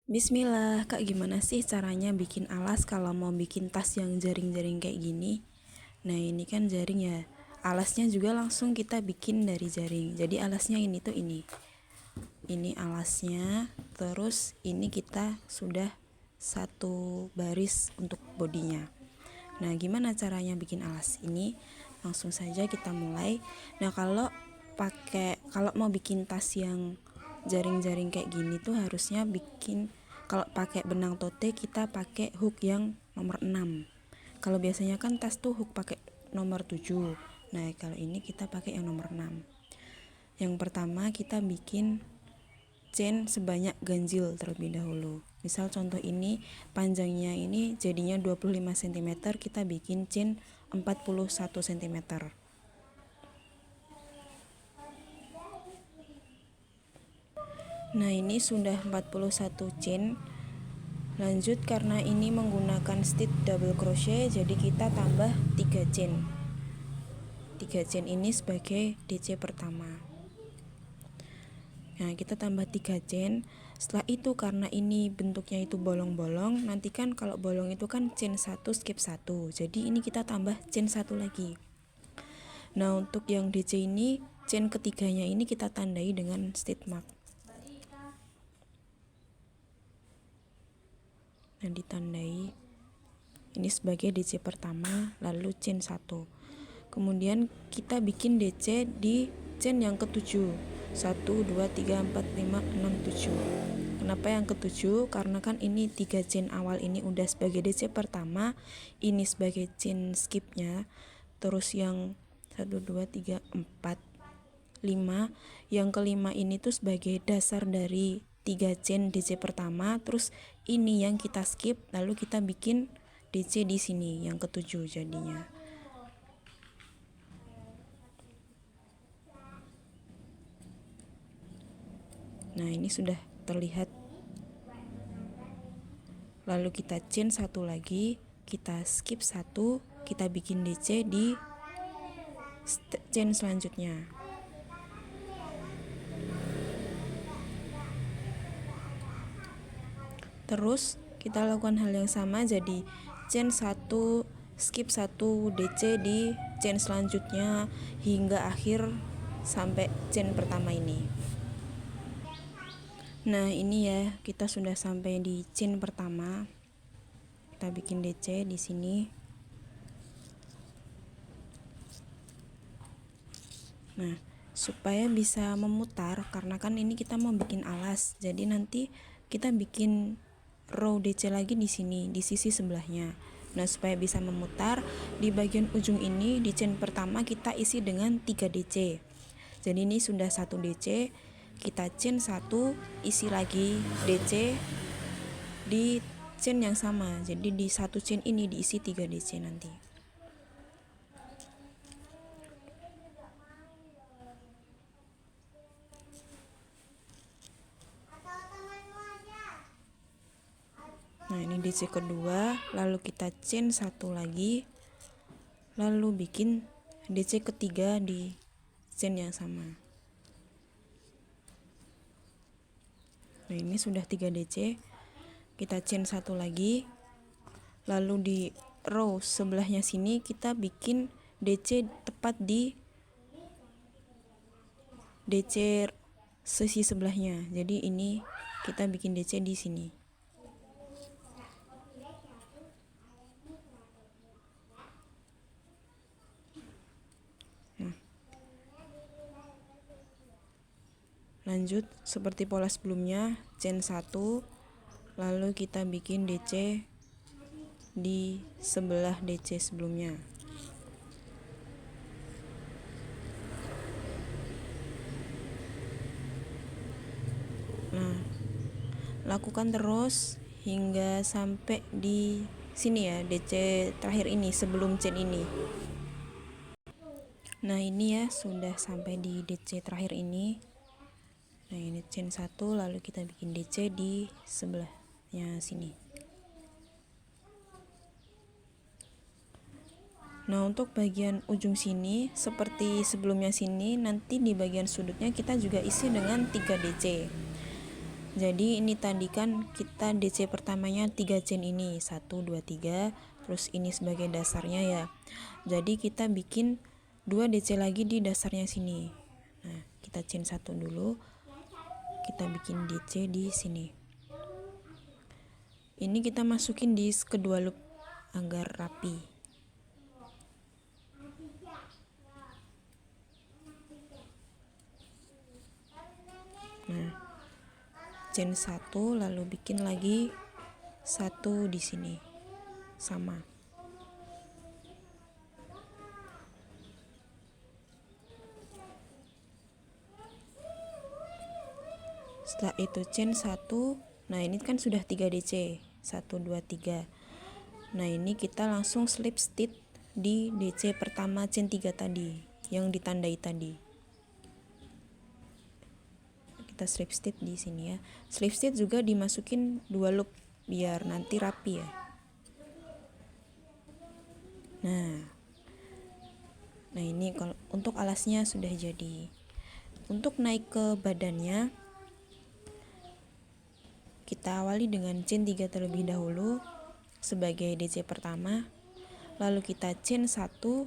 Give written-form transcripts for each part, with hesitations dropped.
Bismillah, Kak, gimana sih caranya bikin alas kalau mau bikin tas yang jaring-jaring kayak gini? Nah, ini kan jaring ya. Alasnya juga langsung kita bikin dari jaring. Jadi alasnya ini tuh ini. Ini alasnya, terus ini kita sudah satu baris untuk bodinya. Nah, gimana caranya bikin alas ini? Langsung saja kita mulai. Nah, kalau mau bikin tas yang jaring-jaring kayak gini tuh harusnya kalau pakai benang tote kita pakai hook yang nomor 6. Kalau biasanya kan tas tuh hook pakai nomor 7. Nah, kalau ini kita pakai yang nomor 6. Yang pertama kita bikin chain sebanyak ganjil terlebih dahulu. Misal contoh ini panjangnya ini jadinya 25 cm, kita bikin chain 41 cm. Nah, ini sudah 41 chain. Lanjut, karena ini menggunakan stitch double crochet, jadi kita tambah 3 chain. 3 chain ini sebagai DC pertama. Nah, kita tambah 3 chain. Setelah itu karena ini bentuknya itu bolong-bolong, nanti kan kalau bolong itu kan chain 1 skip 1. Jadi ini kita tambah chain 1 lagi. Nah, untuk yang DC ini, chain ketiganya ini kita tandai dengan stitch mark. Nah, ditandai ini sebagai DC pertama, lalu chain 1. Kemudian kita bikin DC di chain yang ke-7. 1 2 3 4 5 6 7. Kenapa yang ke-7? Karena kan ini 3 chain awal ini udah sebagai DC pertama, ini sebagai chain skipnya. Terus yang 1 2 3 4 5, yang kelima ini tuh sebagai dasar dari 3 chain DC pertama, terus ini yang kita skip, lalu kita bikin DC di sini yang ke-7 jadinya. Nah, ini sudah terlihat. Lalu kita chain 1 lagi, kita skip 1, kita bikin DC di chain selanjutnya. Terus kita lakukan hal yang sama, jadi chain 1 skip 1 DC di chain selanjutnya hingga akhir sampai chain pertama ini. Nah, ini ya, kita sudah sampai di chain pertama. Kita bikin DC di sini. Nah, supaya bisa memutar, karena kan ini kita mau bikin alas, jadi nanti kita bikin row DC lagi di sini, di sisi sebelahnya. Nah, supaya bisa memutar, di bagian ujung ini di chain pertama kita isi dengan 3 DC. Jadi ini sudah 1 DC, kita chain 1, isi lagi DC di chain yang sama. Jadi di satu chain ini diisi 3 DC nanti. Nah, ini DC kedua, lalu kita chain 1 lagi, lalu bikin DC ketiga di chain yang sama. Nah, ini sudah 3 DC, kita chain 1 lagi, lalu di row sebelahnya sini kita bikin DC tepat di DC sisi sebelahnya. Jadi ini kita bikin DC di sini. Lanjut seperti pola sebelumnya, chain 1, lalu kita bikin DC di sebelah DC sebelumnya. Nah, lakukan terus hingga sampai di sini ya, DC terakhir ini sebelum chain ini. Nah, ini ya sudah sampai di DC terakhir ini. Nah, ini chain 1, lalu kita bikin DC di sebelahnya sini. Nah, untuk bagian ujung sini seperti sebelumnya sini, nanti di bagian sudutnya kita juga isi dengan 3 DC. Jadi ini tadi kan kita DC pertamanya 3 chain ini, 1 2 3, terus ini sebagai dasarnya ya. Jadi kita bikin 2 DC lagi di dasarnya sini. Nah, kita chain 1 dulu. Kita bikin DC di sini. Ini kita masukin di kedua loop agar rapi. Nah, chain 1 lalu bikin lagi 1 di sini. Sama. Setelah itu chain 1. Nah, ini kan sudah 3 DC. 1 2 3. Nah, ini kita langsung slip stitch di DC pertama chain 3 tadi yang ditandai tadi. Kita slip stitch di sini ya. Slip stitch juga dimasukin 2 loop biar nanti rapi ya. Nah ini kalau untuk alasnya sudah jadi. Untuk naik ke badannya, kita awali dengan chain 3 terlebih dahulu sebagai DC pertama, lalu kita chain 1.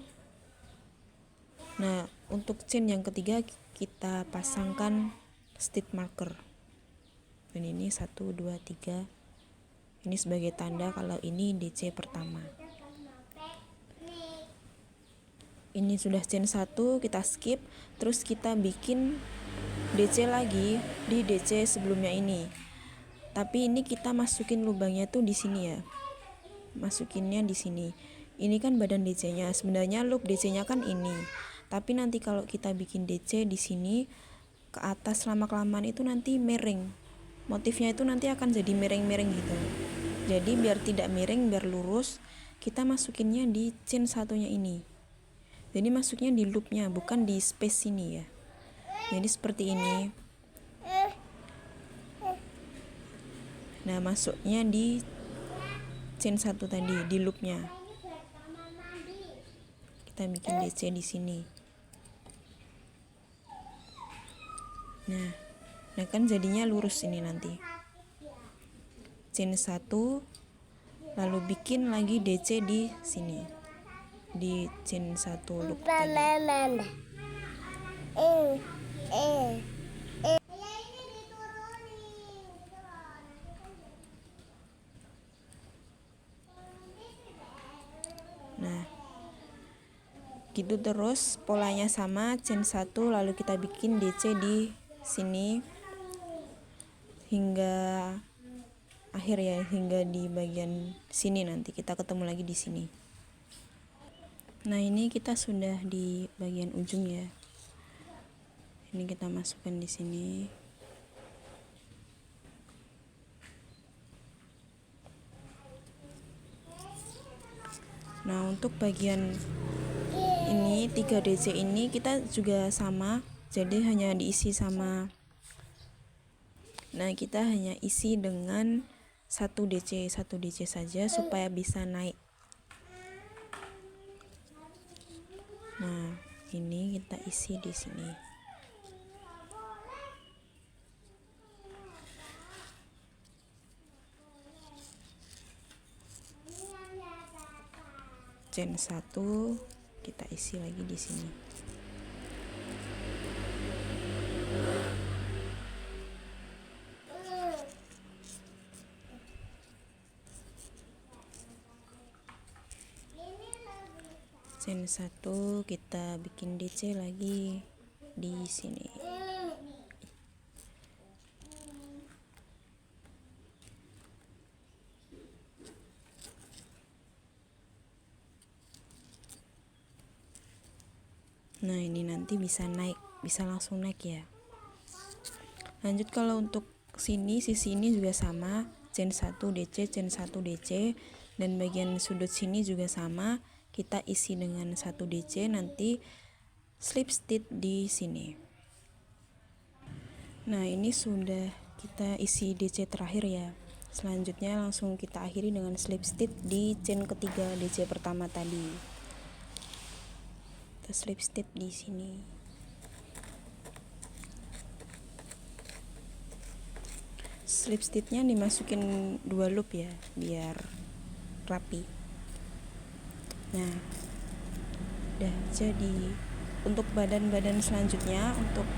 Nah, untuk chain yang ketiga kita pasangkan stitch marker. Dan ini 1 2 3. Ini sebagai tanda kalau ini DC pertama. Ini sudah chain 1, kita skip, terus kita bikin DC lagi di DC sebelumnya ini. Tapi ini kita masukin lubangnya tuh di sini ya. Masukinnya di sini. Ini kan badan DC-nya. Sebenarnya loop DC-nya kan ini. Tapi nanti kalau kita bikin DC di sini ke atas lama-kelamaan itu nanti miring. Motifnya itu nanti akan jadi miring-miring gitu. Jadi biar tidak miring, biar lurus, kita masukinnya di chain satunya ini. Jadi masuknya di loopnya, bukan di space sini ya. Jadi seperti ini. Nah, masuknya di chain 1 tadi, di loopnya. Kita bikin DC di sini. Nah kan jadinya lurus ini nanti. Chain 1, lalu bikin lagi DC di sini. Di chain 1 loop tadi. Nah, gitu terus polanya sama, chain 1 lalu kita bikin DC di sini hingga akhir ya, hingga di bagian sini nanti kita ketemu lagi di sini. Nah, ini kita sudah di bagian ujung ya. Ini kita masukkan di sini. Nah, untuk bagian ini 3 DC ini kita juga sama, jadi hanya diisi sama. Nah, kita hanya isi dengan 1 DC saja supaya bisa naik. Nah, ini kita isi di sini. Chain 1 kita isi lagi di sini. Chain 1 kita bikin DC lagi di sini. Nah, ini nanti bisa naik, bisa langsung naik ya. Lanjut kalau untuk sini, sisi ini juga sama, chain 1 DC, chain 1 DC, dan bagian sudut sini juga sama. Kita isi dengan 1 DC, nanti slip stitch di sini. Nah, ini sudah kita isi DC terakhir ya. Selanjutnya langsung kita akhiri dengan slip stitch di chain ketiga DC pertama tadi. Kita slip stitch di sini. slip stitchnya dimasukin 2 loop ya biar rapi. Nah udah jadi. Untuk badan-badan selanjutnya, untuk